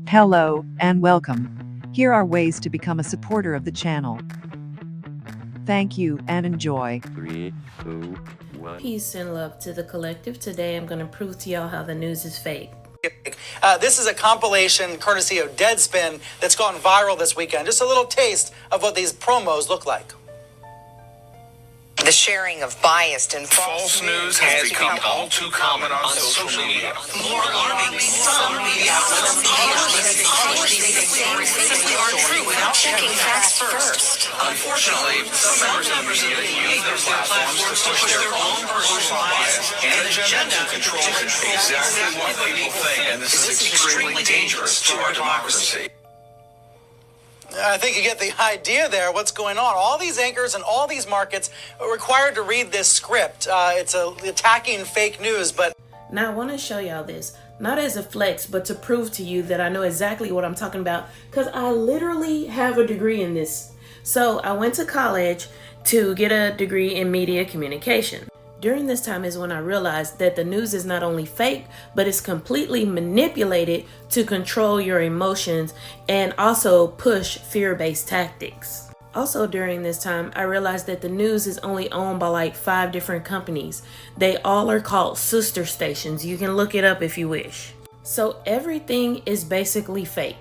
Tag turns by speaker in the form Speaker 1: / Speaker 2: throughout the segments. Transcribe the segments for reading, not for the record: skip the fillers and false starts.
Speaker 1: Hello and welcome. Here are ways to become a supporter of the channel. Thank you and enjoy.
Speaker 2: 3, 2, 1.
Speaker 3: Peace and love to the collective. Today I'm going to prove to y'all how the news is fake.
Speaker 4: This is a compilation courtesy of Deadspin that's gone viral this weekend. Just a little taste of what these promos look like.
Speaker 5: The sharing of biased and false
Speaker 6: news has become all too common on social media.
Speaker 5: More alarming, some media outlets aren't true without checking facts first.
Speaker 6: Unfortunately, some members of the media use their platforms to push their own personal bias and agenda to control exactly what people think, and this is extremely dangerous to our democracy.
Speaker 4: I think you get the idea there, what's going on. All these anchors and all these markets are required to read this script. It's attacking fake news, but...
Speaker 3: Now I want to show y'all this, not as a flex, but to prove to you that I know exactly what I'm talking about, because I literally have a degree in this. So I went to college to get a degree in media communication. During this time is when I realized that the news is not only fake, but it's completely manipulated to control your emotions and also push fear-based tactics. Also during this time, I realized that the news is only owned by like 5 different companies. They all are called sister stations. You can look it up if you wish. So everything is basically fake.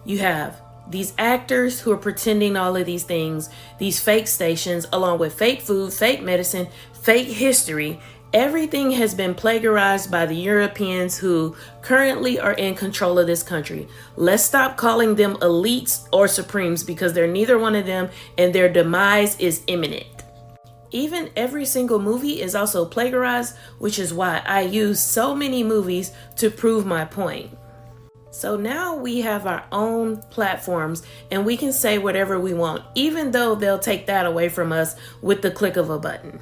Speaker 3: You have these actors who are pretending all of these things, these fake stations, along with fake food, fake medicine, fake history. Everything has been plagiarized by the Europeans who currently are in control of this country. Let's stop calling them elites or supremes, because they're neither one of them and their demise is imminent. Even every single movie is also plagiarized, which is why I use so many movies to prove my point. So now we have our own platforms and we can say whatever we want, even though they'll take that away from us with the click of a button.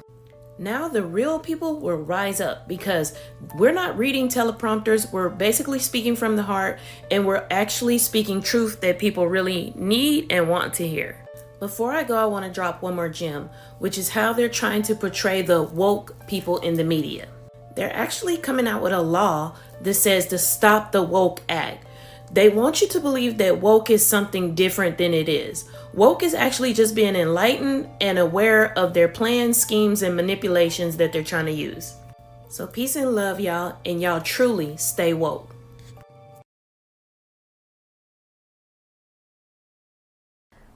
Speaker 3: Now the real people will rise up, because we're not reading teleprompters. We're basically speaking from the heart, and we're actually speaking truth that people really need and want to hear. Before I go, I want to drop one more gem, which is how they're trying to portray the woke people in the media. They're actually coming out with a law that says to stop the woke act. They want you to believe that woke is something different than it is. Woke is actually just being enlightened and aware of their plans, schemes, and manipulations that they're trying to use. So peace and love, y'all, and y'all truly stay woke.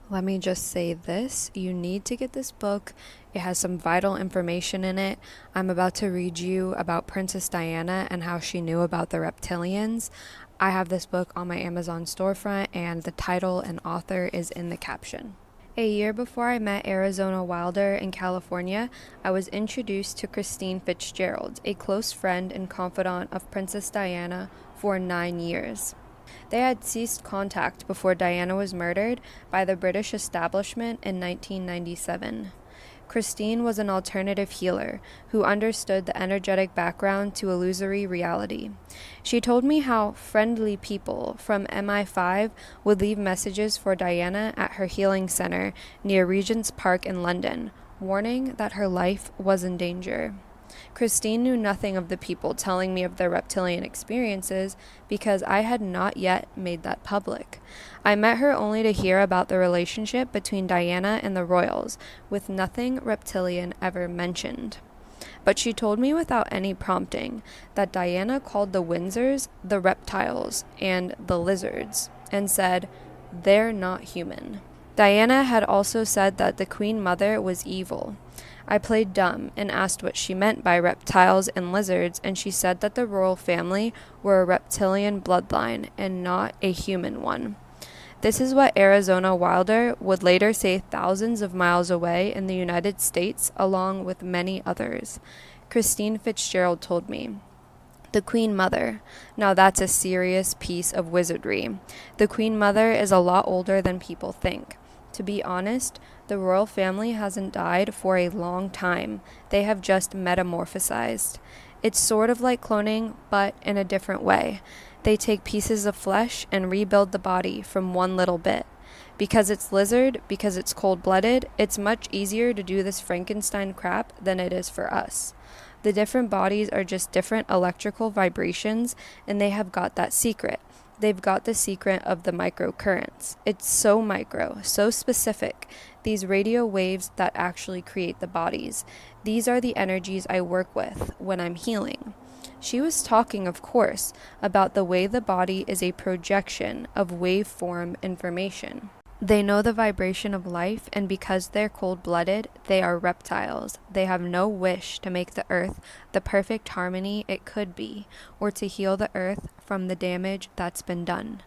Speaker 7: Let me just say this, you need to get this book. It has some vital information in it. I'm about to read you about Princess Diana and how she knew about the reptilians. I have this book on my Amazon storefront, and the title and author is in the caption. A year before I met Arizona Wilder in California, I was introduced to Christine Fitzgerald, a close friend and confidant of Princess Diana for 9 years. They had ceased contact before Diana was murdered by the British establishment in 1997. Christine was an alternative healer who understood the energetic background to illusory reality. She told me how friendly people from MI5 would leave messages for Diana at her healing center near Regent's Park in London, warning that her life was in danger. Christine knew nothing of the people telling me of their reptilian experiences because I had not yet made that public. I met her only to hear about the relationship between Diana and the royals, with nothing reptilian ever mentioned. But she told me without any prompting that Diana called the Windsors the reptiles and the lizards, and said, "They're not human." Diana had also said that the Queen Mother was evil. I played dumb and asked what she meant by reptiles and lizards, and she said that the royal family were a reptilian bloodline and not a human one. This is what Arizona Wilder would later say thousands of miles away in the United States, along with many others. Christine Fitzgerald told me, "The Queen Mother. Now that's a serious piece of wizardry. The Queen Mother is a lot older than people think. To be honest, the royal family hasn't died for a long time. They have just metamorphosized. It's sort of like cloning, but in a different way. They take pieces of flesh and rebuild the body from one little bit. Because it's lizard, because it's cold-blooded, it's much easier to do this Frankenstein crap than it is for us. The different bodies are just different electrical vibrations, and they have got that secret. They've got the secret of the microcurrents. It's so micro, so specific. These radio waves that actually create the bodies. These are the energies I work with when I'm healing. She was talking, of course, about the way the body is a projection of waveform information. They know the vibration of life, and because they're cold-blooded, they are reptiles. They have no wish to make the earth the perfect harmony it could be, or to heal the earth from the damage that's been done.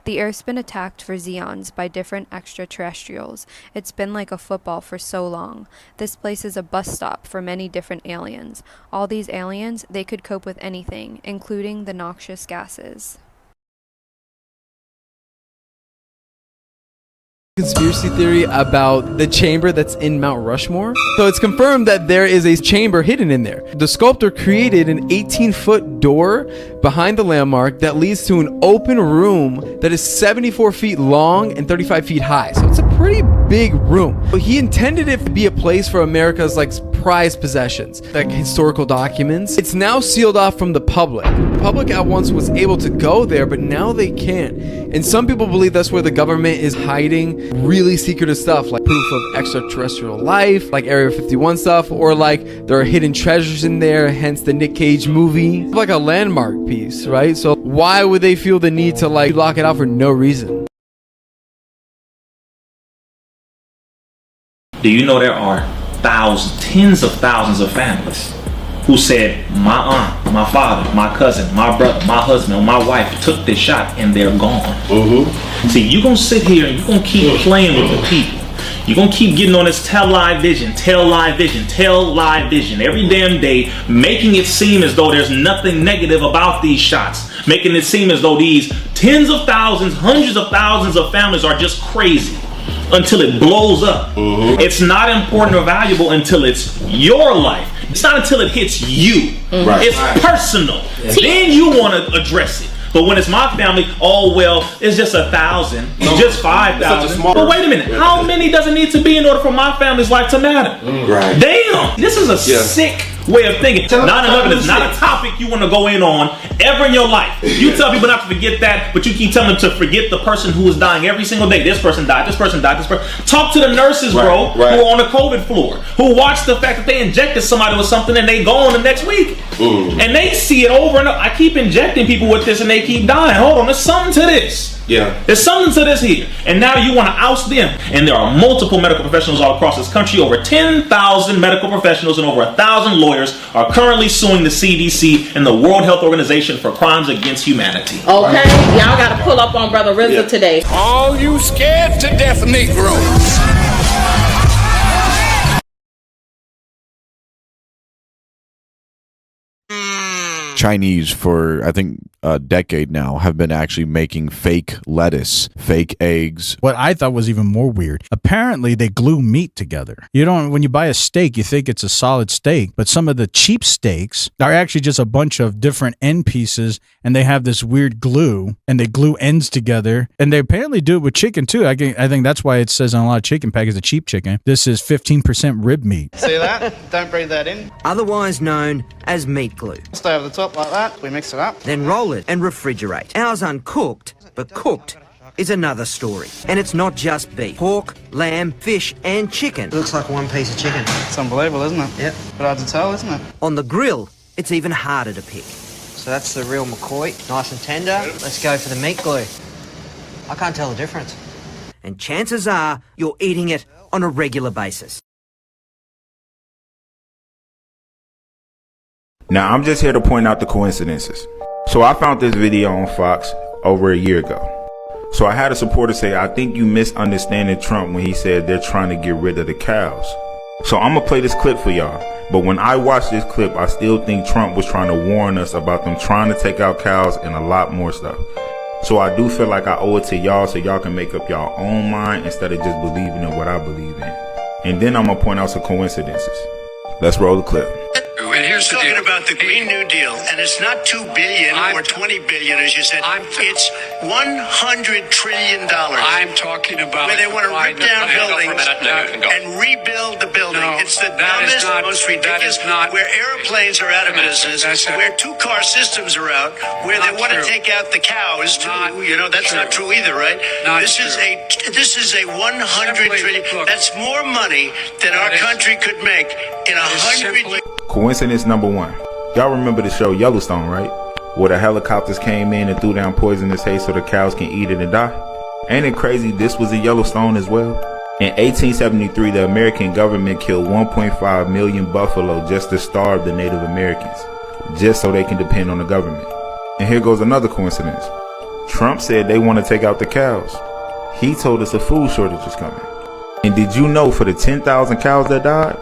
Speaker 7: The earth's been attacked for Xeons by different extraterrestrials. It's been like a football for so long. This place is a bus stop for many different aliens. All these aliens, they could cope with anything, including the noxious gases.
Speaker 8: Conspiracy theory about the chamber that's in Mount Rushmore. So it's confirmed that there is a chamber hidden in there. The sculptor created an 18-foot door behind the landmark that leads to an open room that is 74 feet long and 35 feet high. So it's a pretty big room. But he intended it to be a place for America's prized possessions, like historical documents. It's now sealed off from the public. The public at once was able to go there, but now they can't. And some people believe that's where the government is hiding really secretive stuff, like proof of extraterrestrial life, like Area 51 stuff, or there are hidden treasures in there, hence the Nick Cage movie. Like a landmark piece, right? So why would they feel the need to lock it out for no reason?
Speaker 9: Do you know there are tens of thousands of families who said, my aunt, my father, my cousin, my brother, my husband, my wife took this shot and they're gone. See, you're going to sit here and you're going to keep playing with the people. You're going to keep getting on this tell live vision every damn day, making it seem as though there's nothing negative about these shots, making it seem as though these tens of thousands, hundreds of thousands of families are just crazy until it blows up. It's not important or valuable until it's your life. It's not until it hits you. It's personal. Then you want to address it. But when it's my family, oh well, it's just 1,000, just 5,000. But wait a minute, how many does it need to be in order for my family's life to matter? Damn, this is a sick way of thinking. 9/11 is not a topic you want to go in on ever in your life. You tell people not to forget that, but you keep telling them to forget the person who is dying every single day. This person died, this person died, this person. Talk to the nurses, bro, who are on the COVID floor, who watch the fact that they injected somebody with something and they go on the next week. And they see it over and over. I keep injecting people with this and they keep dying. Hold on, there's something to this. There's something to this here. And now you want to oust them. And there are multiple medical professionals all across this country. Over 10,000 medical professionals and over 1,000 lawyers are currently suing the CDC and the World Health Organization for crimes against humanity.
Speaker 10: Okay, y'all got to pull up on Brother RZA today.
Speaker 6: All you scared to death Negroes.
Speaker 11: Chinese for I think a decade now have been actually making fake lettuce, fake eggs.
Speaker 12: What I thought was even more weird, apparently they glue meat together. When you buy a steak, you think it's a solid steak, but some of the cheap steaks are actually just a bunch of different end pieces, and they have this weird glue, and they glue ends together, and they apparently do it with chicken too. I think that's why it says on a lot of chicken packages, the cheap chicken, this is 15% rib meat.
Speaker 13: See that? Don't breathe that in.
Speaker 14: Otherwise known as meat glue.
Speaker 13: Stay over the top like that, we mix it up.
Speaker 14: Then roll it and refrigerate. Ours uncooked, but cooked is another story. And it's not just beef. Pork, lamb, fish and chicken.
Speaker 13: Looks like one piece of chicken. It's unbelievable, isn't it? Yep. But hard to tell, isn't it?
Speaker 14: On the grill, it's even harder to pick.
Speaker 13: So that's the real McCoy, nice and tender. Let's go for the meat glue. I can't tell the difference.
Speaker 14: And chances are you're eating it on a regular basis.
Speaker 15: Now, I'm just here to point out the coincidences. So I found this video on Fox over a year ago. So I had a supporter say, I think you misunderstanding Trump when he said they're trying to get rid of the cows. So I'm going to play this clip for y'all. But when I watch this clip, I still think Trump was trying to warn us about them trying to take out cows and a lot more stuff. So I do feel like I owe it to y'all so y'all can make up y'all own mind instead of just believing in what I believe in. And then I'm going to point out some coincidences. Let's roll the clip.
Speaker 16: And here's talking about the Green New Deal, and it's not $2 billion or $20 billion, as you said. It's $100 trillion. I'm talking about where they want to rip down buildings and rebuild the building. It's the dumbest, most ridiculous. Where airplanes are out of business, where two-car systems are out, where they want to take out the cows too. That's not true either, right? This is a $100 trillion. That's more money than our country could make in 100 years.
Speaker 15: Coincidence number one. Y'all remember the show Yellowstone, right? Where the helicopters came in and threw down poisonous hay so the cows can eat it and die? Ain't it crazy this was in Yellowstone as well? In 1873, the American government killed 1.5 million buffalo just to starve the Native Americans, just so they can depend on the government. And here goes another coincidence. Trump said they want to take out the cows. He told us a food shortage is coming. And did you know for the 10,000 cows that died?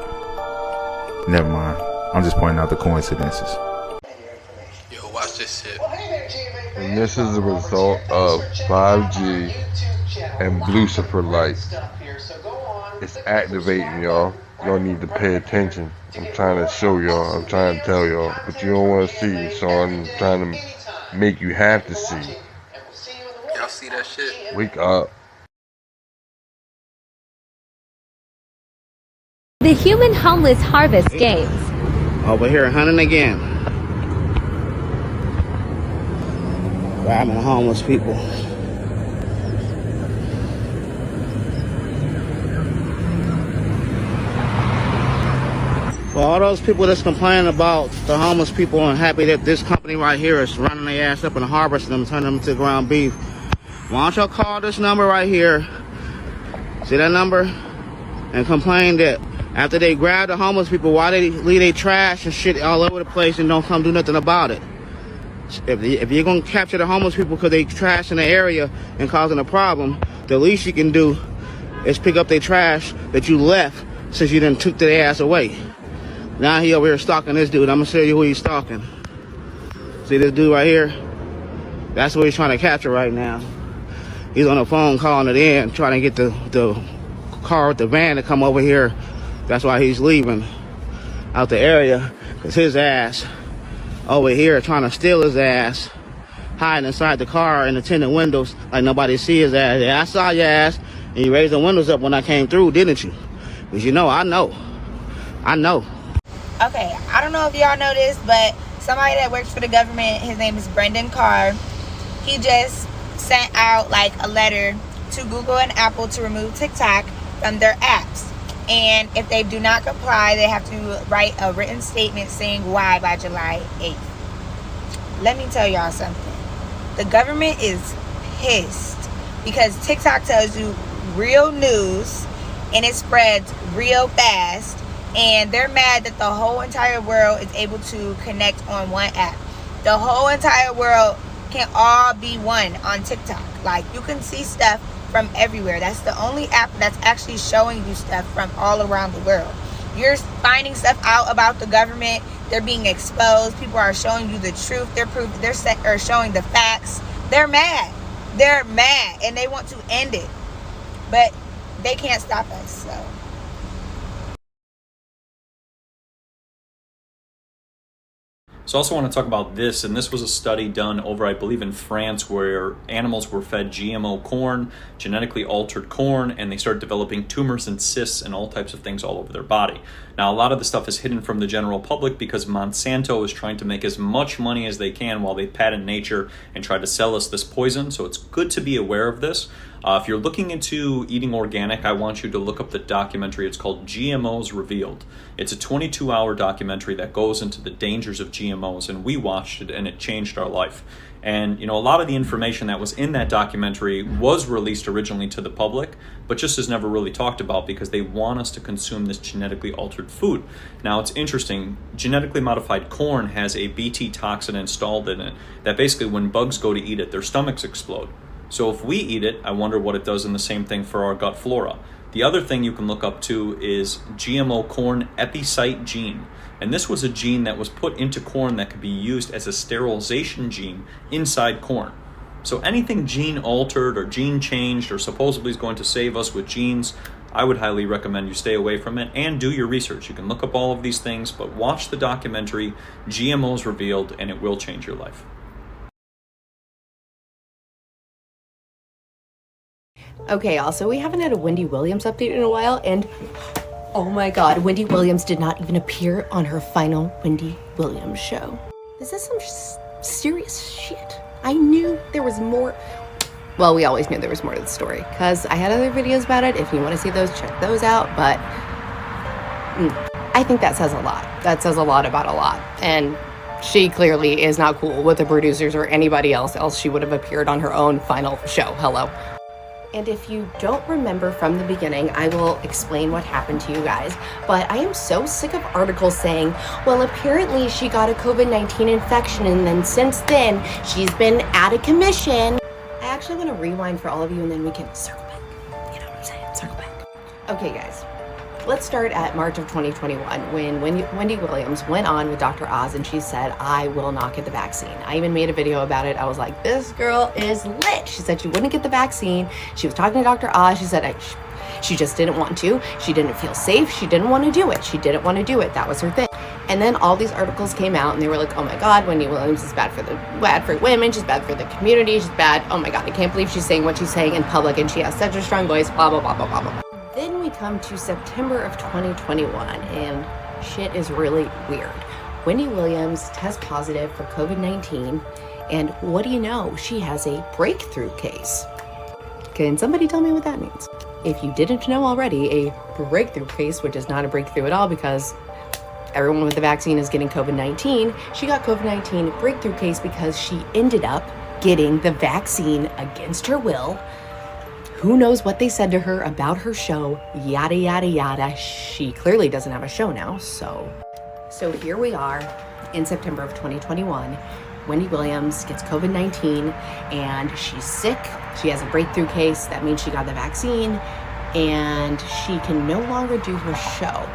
Speaker 15: Never mind. I'm just pointing out the coincidences.
Speaker 17: Yo, watch this shit.
Speaker 18: And this is a result of 5G and Lucifer light. It's activating, y'all. Y'all need to pay attention. I'm trying to show y'all. I'm trying to tell y'all. But you don't want to see, so I'm trying to make you have to see.
Speaker 17: Y'all see that shit?
Speaker 18: Wake up.
Speaker 19: The Human Homeless Harvest Games.
Speaker 20: Over here hunting again. Grabbing homeless people. For all those people that's complaining about the homeless people and happy that this company right here is running their ass up and harvesting them, turning them to ground beef, why don't y'all call this number right here? See that number? And complain that after they grab the homeless people, why they leave their trash and shit all over the place and don't come do nothing about it. If you're going to capture the homeless people because they trash in the area and causing a problem, the least you can do is pick up their trash that you left since you done took their ass away. Now he over here stalking this dude. I'm going to show you who he's stalking. See this dude right here? That's what he's trying to capture right now. He's on the phone calling it in, trying to get the car with the van to come over here. That's why he's leaving out the area, because his ass over here trying to steal his ass, hiding inside the car in the tinted windows like nobody see his ass. Yeah, I saw your ass, and you raised the windows up when I came through, didn't you? Because I know.
Speaker 21: Okay, I don't know if y'all know this, but somebody that works for the government, his name is Brendan Carr, he just sent out like a letter to Google and Apple to remove TikTok from their apps. And if they do not comply, they have to write a written statement saying why by July 8th. Let me tell y'all something. The government is pissed because TikTok tells you real news and it spreads real fast. And they're mad that the whole entire world is able to connect on one app. The whole entire world can all be one on TikTok. Like, you can see stuff from everywhere. That's the only app that's actually showing you stuff from all around the world. You're finding stuff out about the government. They're being exposed. People are showing you the truth. They're showing the facts. They're mad. They're mad, and they want to end it, but they can't stop us. So.
Speaker 22: So I also want to talk about this, and this was a study done over, I believe, in France, where animals were fed GMO corn, genetically altered corn, and they started developing tumors and cysts and all types of things all over their body. Now, a lot of the stuff is hidden from the general public because Monsanto is trying to make as much money as they can while they patent nature and try to sell us this poison, so it's good to be aware of this. If you're looking into eating organic, I want you to look up the documentary. It's called GMOs Revealed. It's a 22-hour documentary that goes into the dangers of GMOs, and we watched it, and it changed our life. And, a lot of the information that was in that documentary was released originally to the public, but just is never really talked about because they want us to consume this genetically altered food. Now, it's interesting. Genetically modified corn has a Bt toxin installed in it that basically when bugs go to eat it, their stomachs explode. So if we eat it, I wonder what it does in the same thing for our gut flora. The other thing you can look up to is GMO corn epicite gene. And this was a gene that was put into corn that could be used as a sterilization gene inside corn. So anything gene altered or gene changed or supposedly is going to save us with genes, I would highly recommend you stay away from it and do your research. You can look up all of these things, but watch the documentary GMOs Revealed, and it will change your life.
Speaker 1: Okay, also, we haven't had a Wendy Williams update in a while, and oh my god, Wendy Williams did not even appear on her final Wendy Williams show. This is some serious shit. I knew there was more. Well, we always knew there was more to the story, because I had other videos about it. If you want to see those, check those out, but I think that says a lot. That says a lot about a lot, and she clearly is not cool with the producers or anybody else she would have appeared on her own final show. Hello. And if you don't remember from the beginning, I will explain what happened to you guys. But I am so sick of articles saying, well, apparently she got a COVID-19 infection and then since then she's been out of commission. I actually want to rewind for all of you and then we can circle back. You know what I'm saying? Circle back. Okay, guys. Let's start at March of 2021 when Wendy Williams went on with Dr. Oz and she said, I will not get the vaccine. I even made a video about it. I was like, this girl is lit. She said she wouldn't get the vaccine. She was talking to Dr. Oz. She said she just didn't want to. She didn't feel safe. She didn't want to do it. She didn't want to do it. That was her thing. And then all these articles came out and they were like, oh my God, Wendy Williams is bad for women. She's bad for the community. She's bad. Oh my God, I can't believe she's saying what she's saying in public and she has such a strong voice, blah, blah, blah, blah, blah, blah. Then we come to September of 2021 and shit is really weird. Wendy Williams tests positive for COVID-19 and what do you know? She has a breakthrough case. Can somebody tell me what that means? If you didn't know already, a breakthrough case, which is not a breakthrough at all because everyone with the vaccine is getting COVID-19, she got COVID-19 breakthrough case because she ended up getting the vaccine against her will. Who knows what they said to her about her show, yada, yada, yada. She clearly doesn't have a show now, so here we are in September of 2021. Wendy Williams gets COVID-19 and she's sick. She has a breakthrough case. That means she got the vaccine and she can no longer do her show.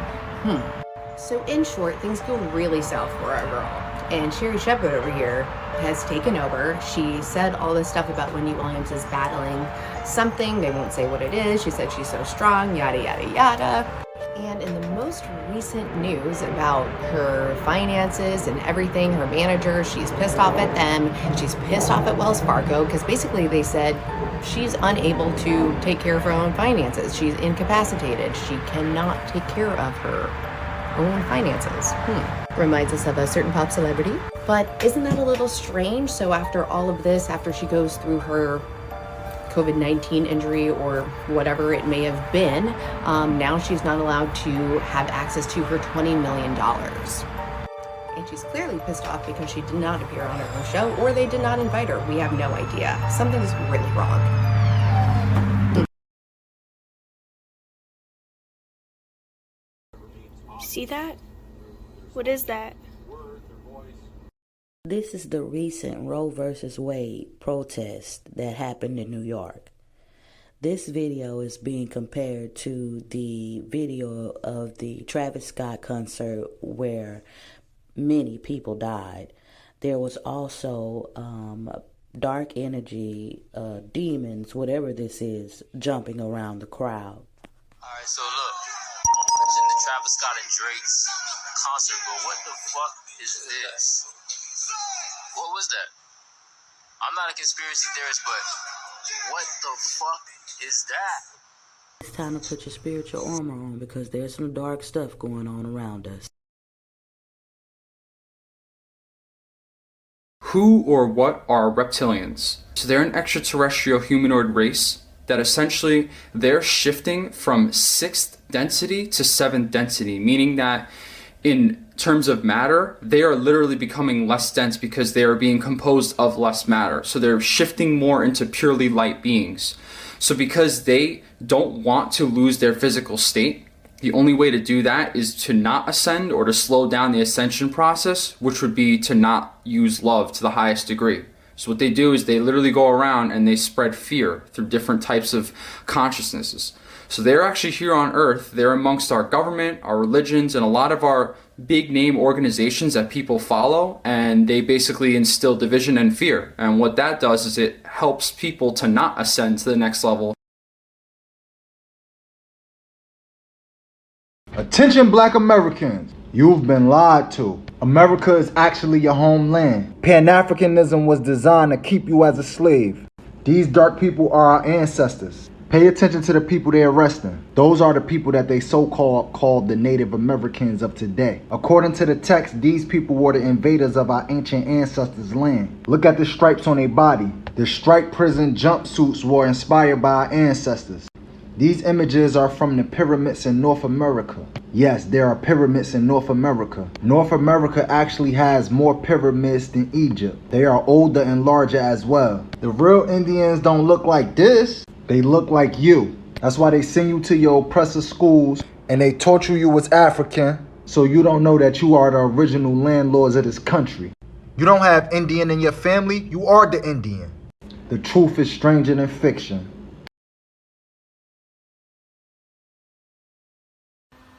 Speaker 1: So in short, things go really south for our girl. And Sherry Shepherd over here has taken over. She said all this stuff about Wendy Williams is battling something. They won't say what it is. She said she's so strong, yada, yada, yada. And in the most recent news about her finances and everything, her manager, she's pissed off at them. She's pissed off at Wells Fargo because basically they said she's unable to take care of her own finances. She's incapacitated. She cannot take care of her own finances. Reminds us of a certain pop celebrity. But isn't that a little strange? So after all of this, after she goes through her COVID-19 injury or whatever it may have been, now she's not allowed to have access to her $20 million. And she's clearly pissed off because she did not appear on her own show or they did not invite her. We have no idea. Something's really wrong.
Speaker 2: See that? What is that?
Speaker 23: This is the recent Roe versus Wade protest that happened in New York. This video is being compared to the video of the Travis Scott concert where many people died. There was also dark energy, demons, whatever this is, jumping around the crowd.
Speaker 24: Alright, so look, I was in the Travis Scott and Drake's concert, but what the fuck is this? What was that? I'm not a conspiracy theorist, but what the fuck is that?
Speaker 23: It's time to put your spiritual armor on because there's some dark stuff going on around us.
Speaker 25: Who or what are reptilians? So they're an extraterrestrial humanoid race that essentially they're shifting from 6th density to 7th density, meaning that in terms of matter, they are literally becoming less dense because they are being composed of less matter. So they're shifting more into purely light beings. So because they don't want to lose their physical state, the only way to do that is to not ascend or to slow down the ascension process, which would be to not use love to the highest degree. So what they do is they literally go around and they spread fear through different types of consciousnesses. So they're actually here on Earth. They're amongst our government, our religions, and a lot of our big name organizations that people follow, and they basically instill division and fear. And what that does is it helps people to not ascend to the next level.
Speaker 3: Attention Black Americans, you've been lied to. America is actually your homeland. Pan-Africanism was designed to keep you as a slave. These dark people are our ancestors. Pay attention to the people they're arresting. Those are the people that they so-called called the Native Americans of today. According to the text, these people were the invaders of our ancient ancestors' land. Look at the stripes on their body. The striped prison jumpsuits were inspired by our ancestors. These images are from the pyramids in North America. Yes, there are pyramids in North America. North America actually has more pyramids than Egypt. They are older and larger as well. The real Indians don't look like this. They look like you. That's why they send you to your oppressor schools and they torture you as African so you don't know that you are the original landlords of this country. You don't have Indian in your family, you are the Indian. The truth is stranger than fiction.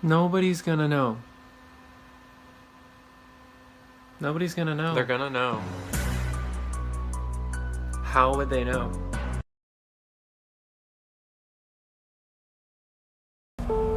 Speaker 4: Nobody's gonna know. Nobody's gonna know.
Speaker 17: They're gonna know.
Speaker 4: How would they know?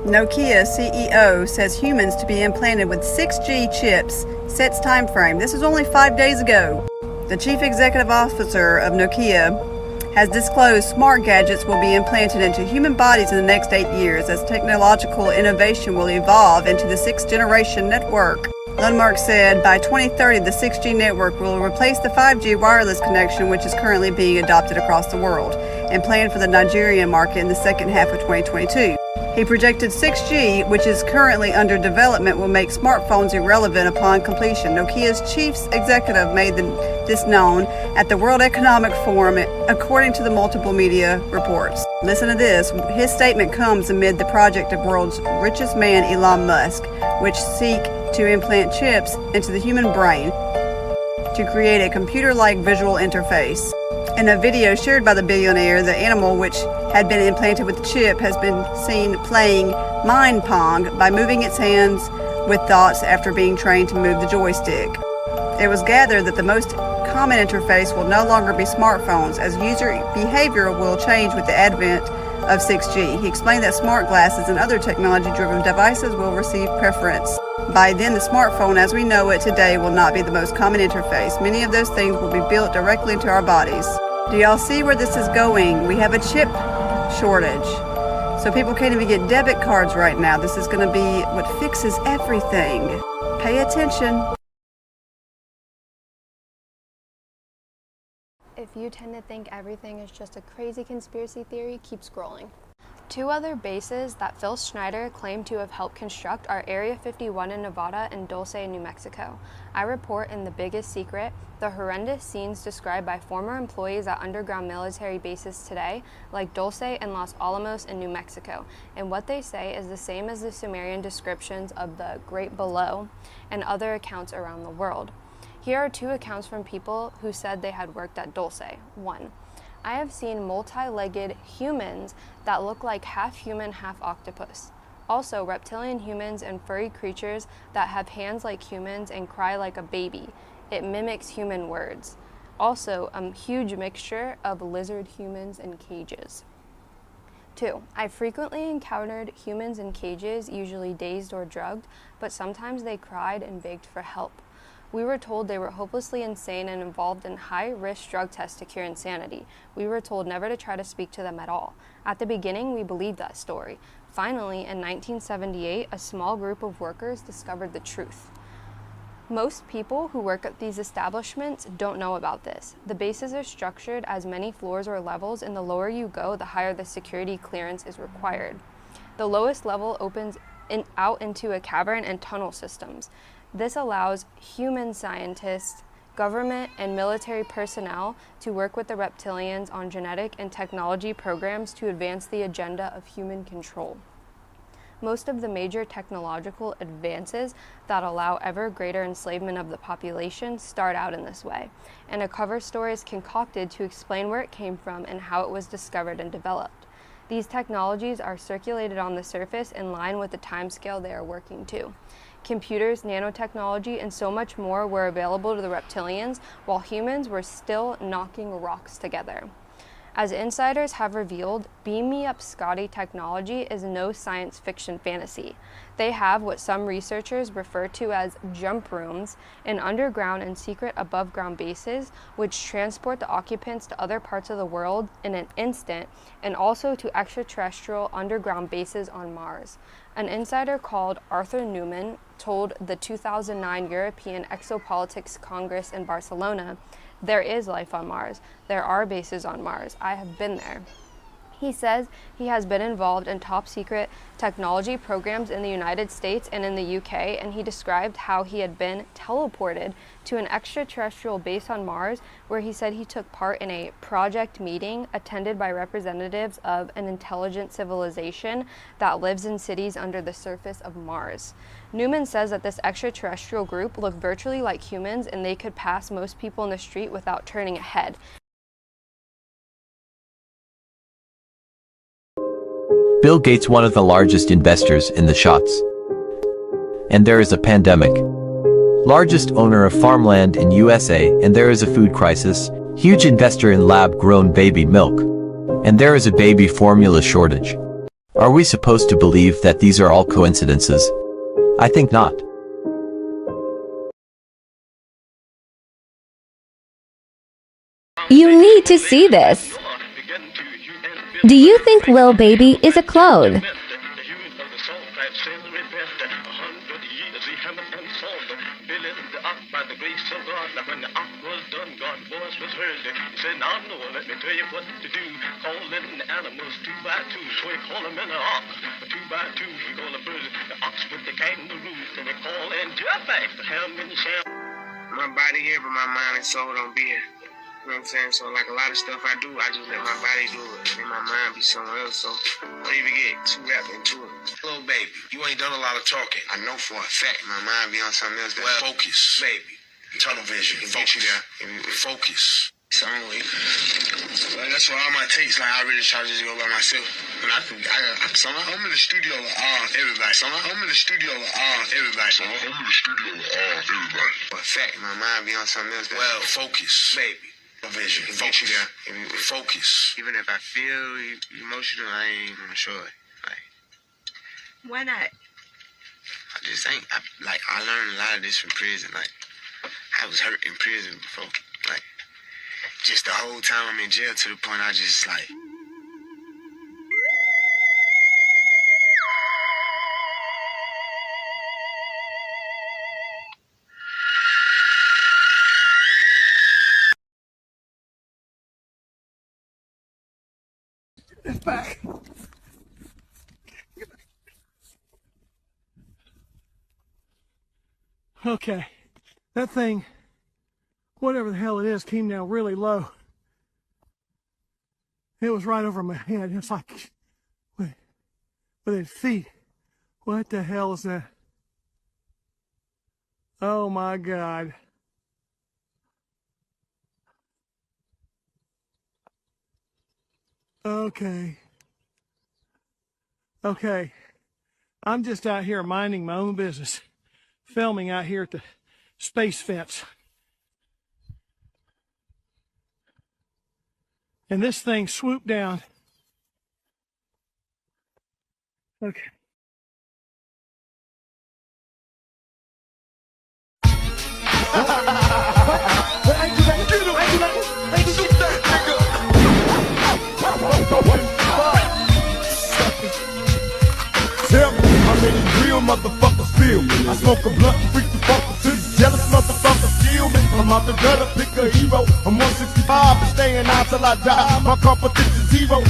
Speaker 5: Nokia CEO says humans to be implanted with 6G chips, sets time frame. This is only 5 days ago. The chief executive officer of Nokia has disclosed smart gadgets will be implanted into human bodies in the next 8 years as technological innovation will evolve into the 6th generation network. Lundmark said by 2030 the 6G network will replace the 5G wireless connection which is currently being adopted across the world and planned for the Nigerian market in the second half of 2022. He projected 6G, which is currently under development, will make smartphones irrelevant upon completion. Nokia's chief executive made this known at the World Economic Forum, according to the multiple media reports. Listen to this. His statement comes amid the project of world's richest man, Elon Musk, which seek to implant chips into the human brain to create a computer-like visual interface. In a video shared by the billionaire, the animal, which had been implanted with the chip, has been seen playing mind pong by moving its hands with thoughts after being trained to move the joystick. It was gathered that the most common interface will no longer be smartphones, as user behavior will change with the advent of 6G. He explained that smart glasses and other technology-driven devices will receive preference. By then, the smartphone as we know it today will not be the most common interface. Many of those things will be built directly into our bodies. Do y'all see where this is going? We have a chip shortage. So people can't even get debit cards right now. This is going to be what fixes everything. Pay attention.
Speaker 2: If you tend to think everything is just a crazy conspiracy theory, keep scrolling. 2 other bases that Phil Schneider claimed to have helped construct are Area 51 in Nevada and Dulce in New Mexico. I report in The Biggest Secret the horrendous scenes described by former employees at underground military bases today, like Dulce and Los Alamos in New Mexico, and what they say is the same as the Sumerian descriptions of the Great Below and other accounts around the world. Here are 2 accounts from people who said they had worked at Dulce. 1. I have seen multi-legged humans that look like half human, half octopus. Also, reptilian humans and furry creatures that have hands like humans and cry like a baby. It mimics human words. Also, a huge mixture of lizard humans in cages. 2. I frequently encountered humans in cages, usually dazed or drugged, but sometimes they cried and begged for help. We were told they were hopelessly insane and involved in high-risk drug tests to cure insanity. We were told never to try to speak to them at all. At the beginning, we believed that story. Finally, in 1978, a small group of workers discovered the truth. Most people who work at these establishments don't know about this. The bases are structured as many floors or levels, and the lower you go, the higher the security clearance is required. The lowest level opens out into a cavern and tunnel systems. This allows human scientists, government, and military personnel to work with the reptilians on genetic and technology programs to advance the agenda of human control. Most of the major technological advances that allow ever greater enslavement of the population start out in this way, and a cover story is concocted to explain where it came from and how it was discovered and developed. These technologies are circulated on the surface in line with the timescale they are working to. Computers, nanotechnology, and so much more were available to the reptilians, while humans were still knocking rocks together. As insiders have revealed, Beam Me Up Scotty technology is no science fiction fantasy. They have what some researchers refer to as jump rooms in underground and secret above-ground bases, which transport the occupants to other parts of the world in an instant, and also to extraterrestrial underground bases on Mars. An insider called Arthur Newman told the 2009 European Exopolitics Congress in Barcelona, "There is life on Mars. There are bases on Mars. I have been there." He says he has been involved in top secret technology programs in the United States and in the UK, and he described how he had been teleported to an extraterrestrial base on Mars, where he said he took part in a project meeting attended by representatives of an intelligent civilization that lives in cities under the surface of Mars. Newman says that this extraterrestrial group looked virtually like humans, and they could pass most people in the street without turning a head.
Speaker 6: Bill Gates, one of the largest investors in the shots. And there is a pandemic. Largest owner of farmland in USA, and there is a food crisis. Huge investor in lab-grown baby milk. And there is a baby formula shortage. Are we supposed to believe that these are all coincidences? I think not.
Speaker 19: You need to see this. Do you think Lil Baby is a clone?
Speaker 7: My body here, but my mind and soul don't be here. You know what I'm saying? So like a lot of stuff I do, I just let my body do it. And my mind be somewhere else, so don't even get too wrapped into it.
Speaker 16: Little baby, you ain't done a lot of talking.
Speaker 7: I know for a fact my mind be on something else.
Speaker 16: Well, focus. Baby. Tunnel vision. Focus. Focus.
Speaker 7: So anyway, well, that's why all my takes, like I really try to just go by myself. And somehow I'm in the studio with everybody. I'm in the studio with everybody. For a fact, my mind be on something else.
Speaker 16: Well, focus. Baby. Vision. Focus. Focus.
Speaker 7: Even if I feel emotional, I ain't gonna show it. Like,
Speaker 21: why not?
Speaker 7: I just ain't. I learned a lot of this from prison. Like, I was hurt in prison before. Like, just the whole time I'm in jail, to the point I just like.
Speaker 8: It's back. Okay, that thing, whatever the hell it is, came down really low. It was right over my head. It's like, within feet. What the hell is that? Oh my God. Okay. I'm just out here minding my own business, filming out here at the space fence. And this thing swooped down. Okay.
Speaker 9: Tell me how many real motherfuckers feel me. I smoke a blunt and freak the fuckers till these jealous motherfuckers kill me. I'm out the gutter, pick a hero. I'm 165 and staying out till I die. My competition's zero.